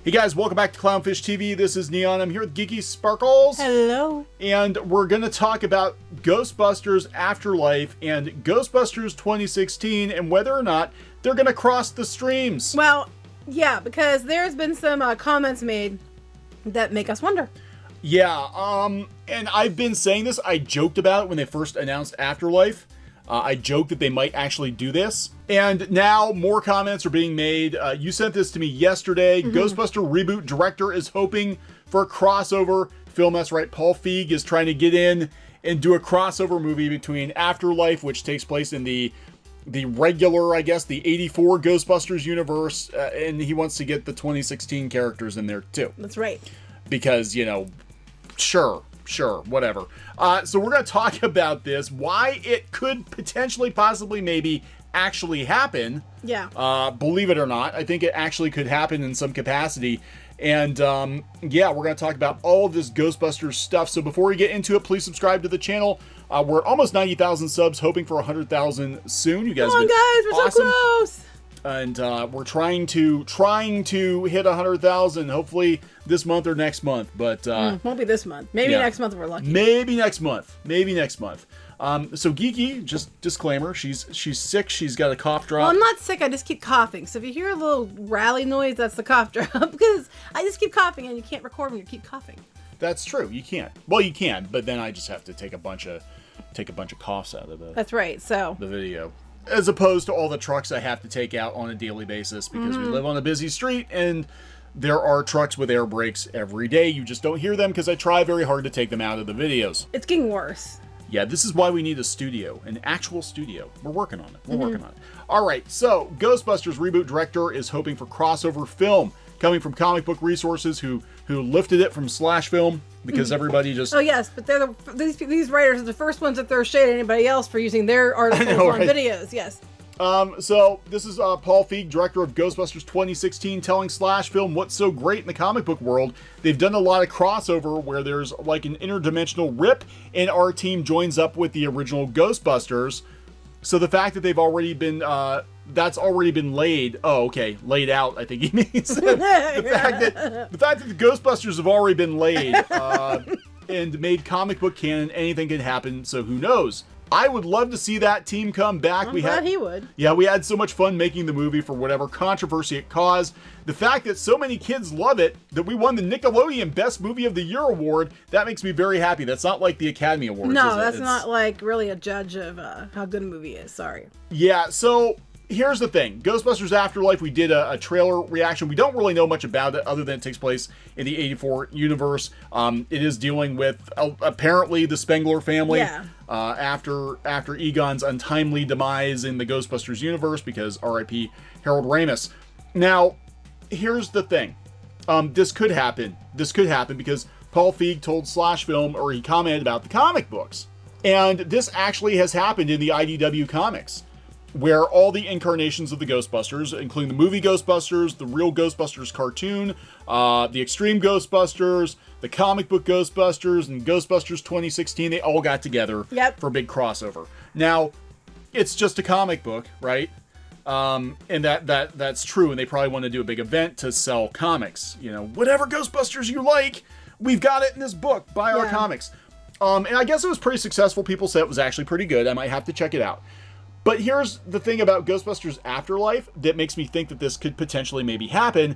Hey guys, welcome back to CLOWNFISH TV. This is Kneon. I'm here with Geeky Sparkles. Hello. And we're going to talk about Ghostbusters Afterlife and Ghostbusters 2016 and whether or not they're going to cross the streams. Well, yeah, because there's been some comments made that make us wonder. Yeah, and I've been saying this. I joked about it when they first announced Afterlife. I joked that they might actually do this. And now more comments are being made. You sent this to me yesterday. Ghostbuster reboot director is hoping for a crossover film. That's right. Paul Feig is trying to get in and do a crossover movie between Afterlife, which takes place in the regular, I guess, the 84 Ghostbusters universe. And he wants to get the 2016 characters in there too. That's right. Because, you know, sure, whatever. So we're going to talk about this, why it could potentially, possibly, maybe actually happen. Yeah. Believe it or not, I think it actually could happen in some capacity. And yeah, we're going to talk about all of this Ghostbusters stuff. So before we get into it, please subscribe to the channel. We're at almost 90,000 subs, hoping for 100,000 soon. You guys, come on, guys, we're awesome. so close. And we're trying to hit 100,000, hopefully this month or next month. But won't be this month. Maybe next month if we're lucky. Maybe next month. So Geeky, just disclaimer, she's sick. She's got a cough drop. Well, I'm not sick. I just keep coughing. So if you hear a little rally noise, that's the cough drop. Because I just keep coughing, and you can't record when you keep coughing. That's true. You can't. Well, you can, but then I just have to take a bunch of coughs out of That's right. So the video. As opposed to all the trucks I have to take out on a daily basis because we live on a busy street and there are trucks with air brakes every day. You just don't hear them because I try very hard to take them out of the videos. it's getting worse. Yeah, this is why we need a studio, an actual studio. We're working on it. All right, so Ghostbusters reboot director is hoping for crossover film coming from Comic Book Resources, who lifted it from Slash Film because everybody just... Oh, yes, but they're these writers are the first ones that throw shade at anybody else for using their articles on videos. Yes. So this is Paul Feig, director of Ghostbusters 2016, telling Slash Film what's so great in the comic book world. They've done a lot of crossover where there's like an interdimensional rip and our team joins up with the original Ghostbusters. So the fact that they've already been, that's already been laid. Oh, okay. Laid out, I think he means. the fact that the Ghostbusters have already been laid and made comic book canon, anything can happen. So who knows? I would love to see that team come back. I'm glad he would. Yeah, we had so much fun making the movie for whatever controversy it caused. The fact that so many kids love it, that we won the Nickelodeon Best Movie of the Year award, that makes me very happy. That's not like the Academy Awards, No, is it? that's not like really a judge of how good a movie is. Sorry. Yeah, so here's the thing. Ghostbusters Afterlife, we did a trailer reaction. We don't really know much about it other than it takes place in the 84 universe. It is dealing with apparently the Spengler family. Yeah. After Egon's untimely demise in the Ghostbusters universe because R.I.P. Harold Ramis. Now, here's the thing. This could happen. This could happen because Paul Feig told Slash Film, or he commented about the comic books. And this actually has happened in the IDW comics, where all the incarnations of the Ghostbusters, including the movie Ghostbusters, the real Ghostbusters cartoon, the Extreme Ghostbusters, the comic book Ghostbusters, and Ghostbusters 2016, they all got together for a big crossover. Now, it's just a comic book, right? And that's true, and they probably want to do a big event to sell comics. You know, whatever Ghostbusters you like, we've got it in this book. Buy our comics. And I guess it was pretty successful. People said it was actually pretty good. I might have to check it out. But here's the thing about Ghostbusters Afterlife that makes me think that this could potentially maybe happen,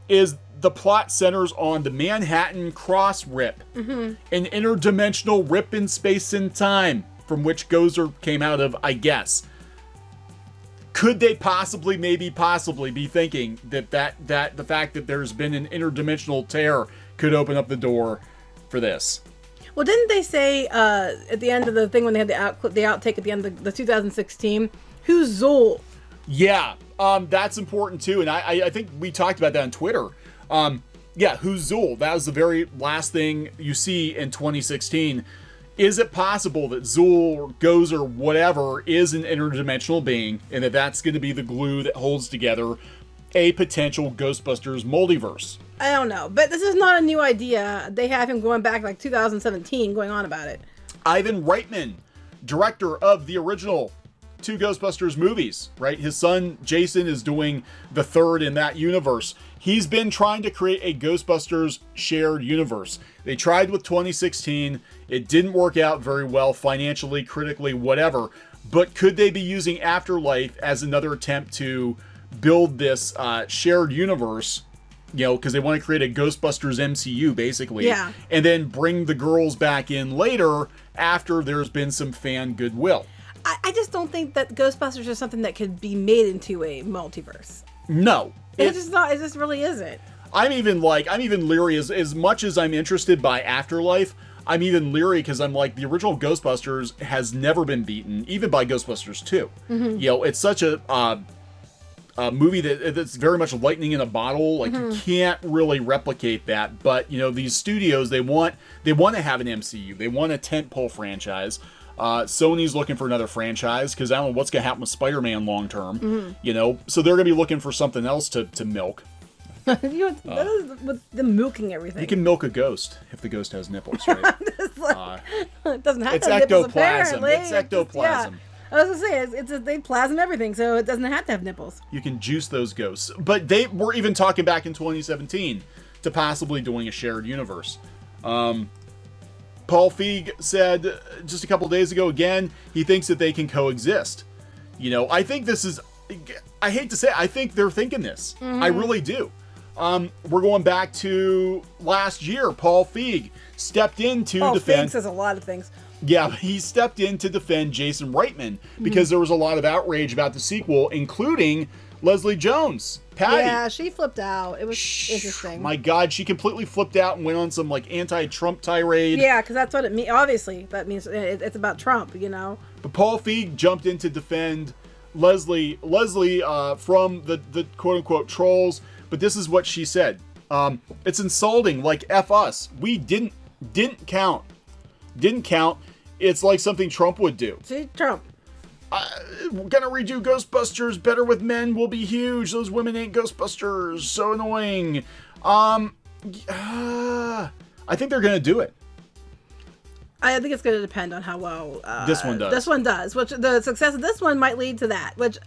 is the plot centers on the Manhattan Crossrip, an interdimensional rip in space and time from which Gozer came out of, I guess. Could they possibly be thinking that the fact that there's been an interdimensional tear could open up the door for this? Well, didn't they say at the end of the thing when they had the outtake at the end of the 2016, who's Zool? Yeah, that's important too, and I think we talked about that on Twitter. Yeah, who's Zool? That was the very last thing you see in 2016. Is it possible that Zool or Gozer, whatever, is an interdimensional being, and that's going to be the glue that holds together a potential Ghostbusters multiverse? I don't know, but this is not a new idea. They have him going back like 2017, going on about it. Ivan Reitman, director of the original two Ghostbusters movies, right? His son, Jason, is doing the third in that universe. He's been trying to create a Ghostbusters shared universe. They tried with 2016. It didn't work out very well financially, critically, whatever. But could they be using Afterlife as another attempt to build this shared universe? You know, because they want to create a Ghostbusters MCU, basically. Yeah. And then bring the girls back in later after there's been some fan goodwill. I just don't think that Ghostbusters is something that could be made into a multiverse. No. It's just not. It just really isn't. I'm even leery as much as I'm interested by Afterlife. I'm even leery because I'm like, the original Ghostbusters has never been beaten, even by Ghostbusters 2. Mm-hmm. You know, it's such a movie that's very much lightning in a bottle. Like, you can't really replicate that. But, you know, these studios, they want to have an MCU. They want a tentpole franchise. Sony's looking for another franchise because I don't know what's going to happen with Spider-Man long term. You know, so they're going to be looking for something else to milk. You know, with them milking everything. You can milk a ghost if the ghost has nipples, right? It doesn't have it's to have nipples, ectoplasm. apparently. It's ectoplasm. Yeah. I was gonna say they plasm everything, so it doesn't have to have nipples. You can juice those ghosts. But they were even talking back in 2017 to possibly doing a shared universe. Paul Feig said just a couple days ago, again, he thinks that they can coexist. You know, I think this is, I hate to say it, I think they're thinking this. I really do. We're going back to last year. Paul Feig stepped in to defend. Feig says a lot of things. Yeah, he stepped in to defend Jason Reitman because there was a lot of outrage about the sequel, including Leslie Jones, Patty. Yeah, she flipped out. It was interesting. My God, she completely flipped out and went on some like anti-Trump tirade. Yeah, because that's what it means. Obviously, that means it's about Trump, you know. But Paul Feig jumped in to defend Leslie from the quote-unquote trolls. But this is what she said. It's insulting, like F us. We didn't count. Didn't count. It's like something Trump would do. See, Trump. We're gonna redo Ghostbusters. Better with men will be huge. Those women ain't Ghostbusters. So annoying. I think they're gonna do it. I think it's going to depend on how well this one does. This one does. Which the success of this one might lead to that. Which,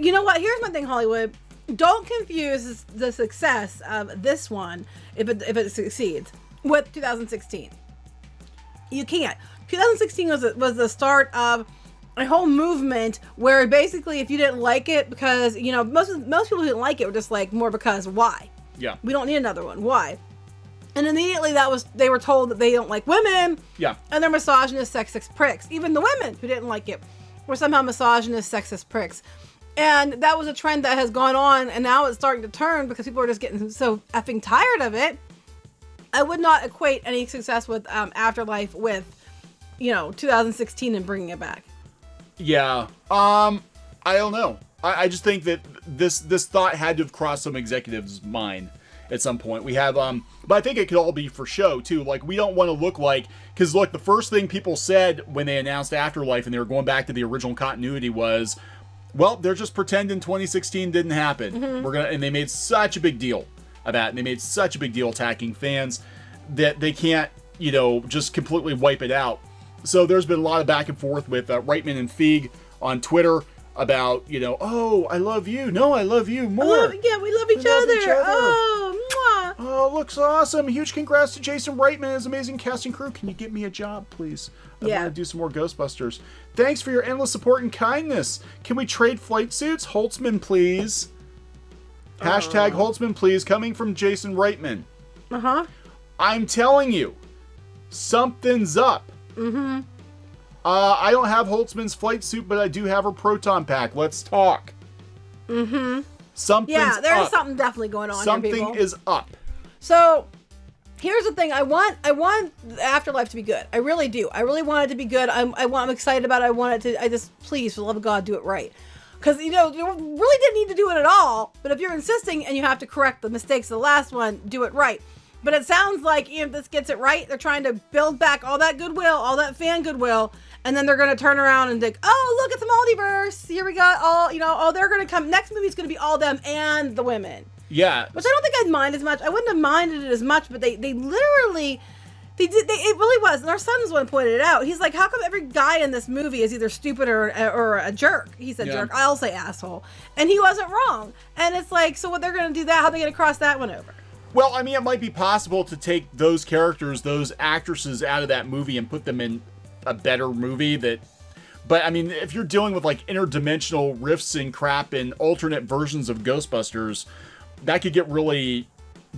you know what? Here's my thing, Hollywood. Don't confuse the success of this one if it succeeds with 2016. You can't. 2016 was the start of a whole movement where basically if you didn't like it because, you know, most people who didn't like it were just like more because why? Yeah. We don't need another one. Why? And immediately they were told that they don't like women. Yeah. And they're misogynist, sexist pricks. Even the women who didn't like it were somehow misogynist, sexist pricks. And that was a trend that has gone on, and now it's starting to turn because people are just getting so effing tired of it. I would not equate any success with Afterlife with, you know, 2016 and bringing it back. Yeah. I don't know. I just think that this thought had to have crossed some executive's mind at some point. We have, but I think it could all be for show too. Like, we don't want to look like, because look, the first thing people said when they announced Afterlife and they were going back to the original continuity was, well, they're just pretending 2016 didn't happen. Mm-hmm. And they made such a big deal of that, and they made such a big deal attacking fans that they can't, you know, just completely wipe it out. So there's been a lot of back and forth with Reitman and Feig on Twitter about, you know, oh, I love you. No, I love you more. We love each other. Oh, mwah. Oh, looks awesome. Huge congrats to Jason Reitman and his amazing casting crew. Can you get me a job, please? I want to do some more Ghostbusters. Thanks for your endless support and kindness. Can we trade flight suits? Holtzman, please. Hashtag Holtzman, please. Coming from Jason Reitman. Uh-huh. I'm telling you, something's up. Mm-hmm. I don't have Holtzman's flight suit, but I do have her proton pack. Let's talk. Mm-hmm. Something's up. Yeah, there's something definitely going on Something here, people. is up. So, here's the thing. I want Afterlife to be good. I really do. I really want it to be good. I'm excited about it. I want it to, please, for the love of God, do it right. Because, you know, you really didn't need to do it at all. But if you're insisting and you have to correct the mistakes of the last one, do it right. But it sounds like if this gets it right, they're trying to build back all that goodwill, all that fan goodwill, and then they're going to turn around and think, oh, look, it's a multiverse. Here we got all, you know, they're going to come. Next movie's going to be all them and the women. Yeah. Which I don't think I'd mind as much. I wouldn't have minded it as much, but they literally They did. It really was. And our son's one pointed it out. He's like, how come every guy in this movie is either stupid or a jerk? He said jerk. I'll say asshole. And he wasn't wrong. And it's like, so what they're going to do that? How are they going to cross that one over? Well, I mean, it might be possible to take those characters, those actresses out of that movie and put them in a better movie but I mean, if you're dealing with like interdimensional rifts and crap and alternate versions of Ghostbusters, that could get really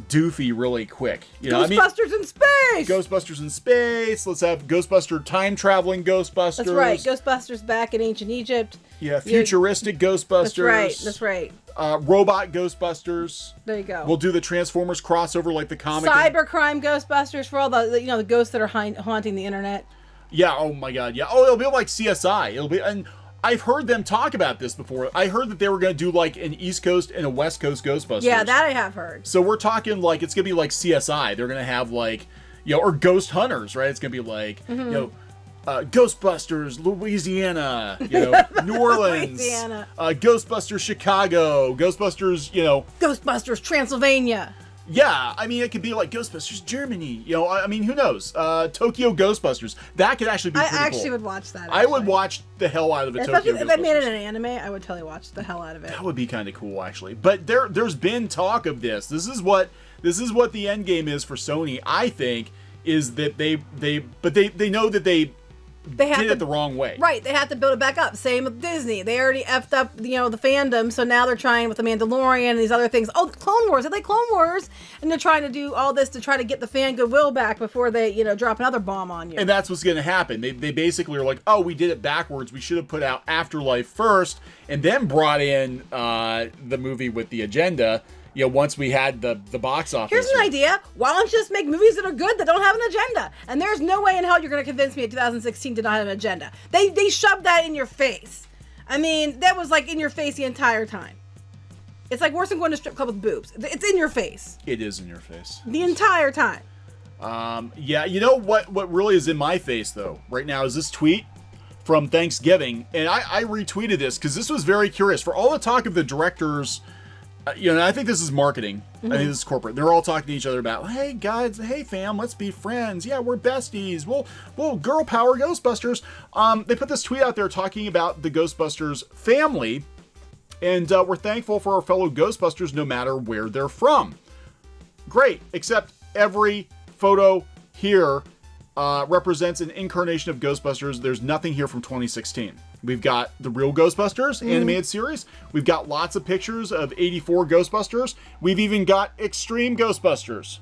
doofy really quick. You know, Ghostbusters in space! Ghostbusters in space. Let's have Ghostbuster time-traveling Ghostbusters. That's right. Ghostbusters back in ancient Egypt. Yeah, futuristic Ghostbusters. That's right. Robot Ghostbusters. There you go. We'll do the Transformers crossover like the comic. Cybercrime Ghostbusters for all the ghosts that are haunting the internet. Yeah, oh my god, yeah. Oh, it'll be like CSI. And I've heard them talk about this before. I heard that they were going to do like an East Coast and a West Coast Ghostbusters. Yeah, that I have heard. So we're talking like, it's going to be like CSI. They're going to have like, or Ghost Hunters, right? It's going to be like, Ghostbusters, Louisiana, New Orleans, Louisiana. Ghostbusters, Chicago, Ghostbusters, Ghostbusters, Transylvania. Yeah, I mean, it could be like Ghostbusters Germany. I mean, who knows? Tokyo Ghostbusters. That could actually be pretty cool. I actually would watch that. I would watch the hell out of the Tokyo Ghostbusters. If they made it an anime, I would totally watch the hell out of it. That would be kind of cool, actually. But there's been talk of this. This is what the end game is for Sony. I think is that they know that they did it the wrong way. Right, they have to build it back up. Same with Disney. They already effed up, the fandom, so now they're trying with The Mandalorian and these other things. Oh, Clone Wars. They like Clone Wars, and they're trying to do all this to try to get the fan goodwill back before they, drop another bomb on you. And that's what's going to happen. They basically are like, oh, we did it backwards. We should have put out Afterlife first, and then brought in the movie with the agenda. Once we had the box office. Here's an idea. Why don't you just make movies that are good that don't have an agenda? And there's no way in hell you're going to convince me in 2016 to not have an agenda. They shoved that in your face. I mean, that was like in your face the entire time. It's like worse than going to a strip club with boobs. It's in your face. It is in your face. The entire time. Yeah, you know what really is in my face, though, right now is this tweet from Thanksgiving. And I retweeted this because this was very curious. For all the talk of the directors... and I think this is marketing. I think this is corporate. They're all talking to each other about, hey guys, hey fam, let's be friends. Yeah, we're besties. We'll girl power Ghostbusters. They put this tweet out there talking about the Ghostbusters family, and we're thankful for our fellow Ghostbusters no matter where they're from. Great, except every photo here represents an incarnation of Ghostbusters. There's nothing here from 2016. We've got the real Ghostbusters animated series. We've got lots of pictures of 84 Ghostbusters. We've even got Extreme Ghostbusters,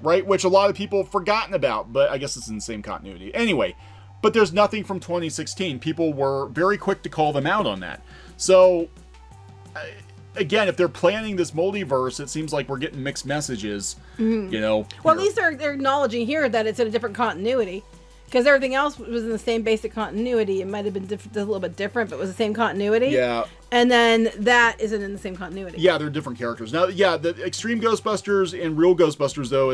right? Which a lot of people have forgotten about, but I guess it's in the same continuity. Anyway, but there's nothing from 2016. People were very quick to call them out on that. So, again, if they're planning this multiverse, it seems like we're getting mixed messages, Well, at least they're acknowledging here that it's in a different continuity. Because everything else was in the same basic continuity. It might have been a little bit different, but it was the same continuity. Yeah. And then that isn't in the same continuity. Yeah, they're different characters. Now, yeah, the Extreme Ghostbusters and Real Ghostbusters, though,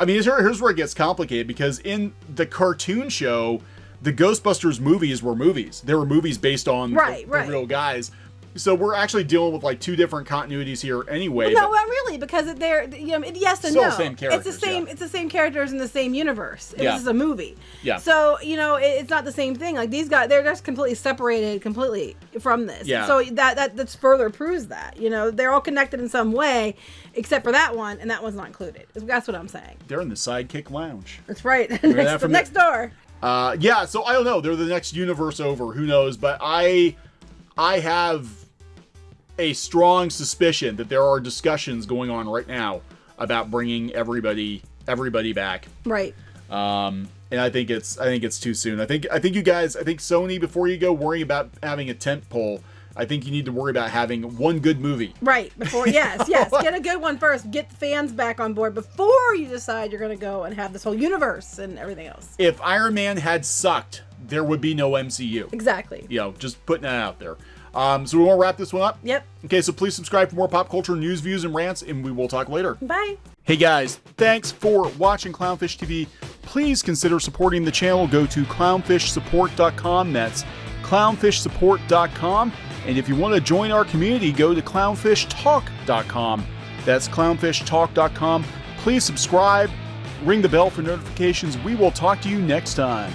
here's where it gets complicated. Because in the cartoon show, the Ghostbusters movies were movies. They were movies based on the real guys. So we're actually dealing with like two different continuities here anyway. Well, no, not really, because they're yes and still no. The same characters, it's the same. Yeah. It's the same characters in the same universe. This is a movie. Yeah. So it's not the same thing. Like these guys, they're just completely separated from this. Yeah. So that's further proves that they're all connected in some way, except for that one, and that one's not included. That's what I'm saying. They're in the Sidekick Lounge. That's right. next door. Yeah. So I don't know. They're the next universe over. Who knows? But I have a strong suspicion that there are discussions going on right now about bringing everybody back. Right. And I think it's too soon. I think you guys, Sony, before you go worrying about having a tent pole, I think you need to worry about having one good movie. Right. Before, yes. Get a good one first. Get the fans back on board before you decide you're going to go and have this whole universe and everything else. If Iron Man had sucked, there would be no MCU. Exactly. Just putting that out there. So we want to wrap this one up? Yep. Okay, so please subscribe for more pop culture news, views, and rants, and we will talk later. Bye. Hey guys, thanks for watching Clownfish TV. Please consider supporting the channel. Go to clownfishsupport.com. That's clownfishsupport.com. And if you want to join our community, go to clownfishtalk.com. That's clownfishtalk.com. Please subscribe, ring the bell for notifications. We will talk to you next time.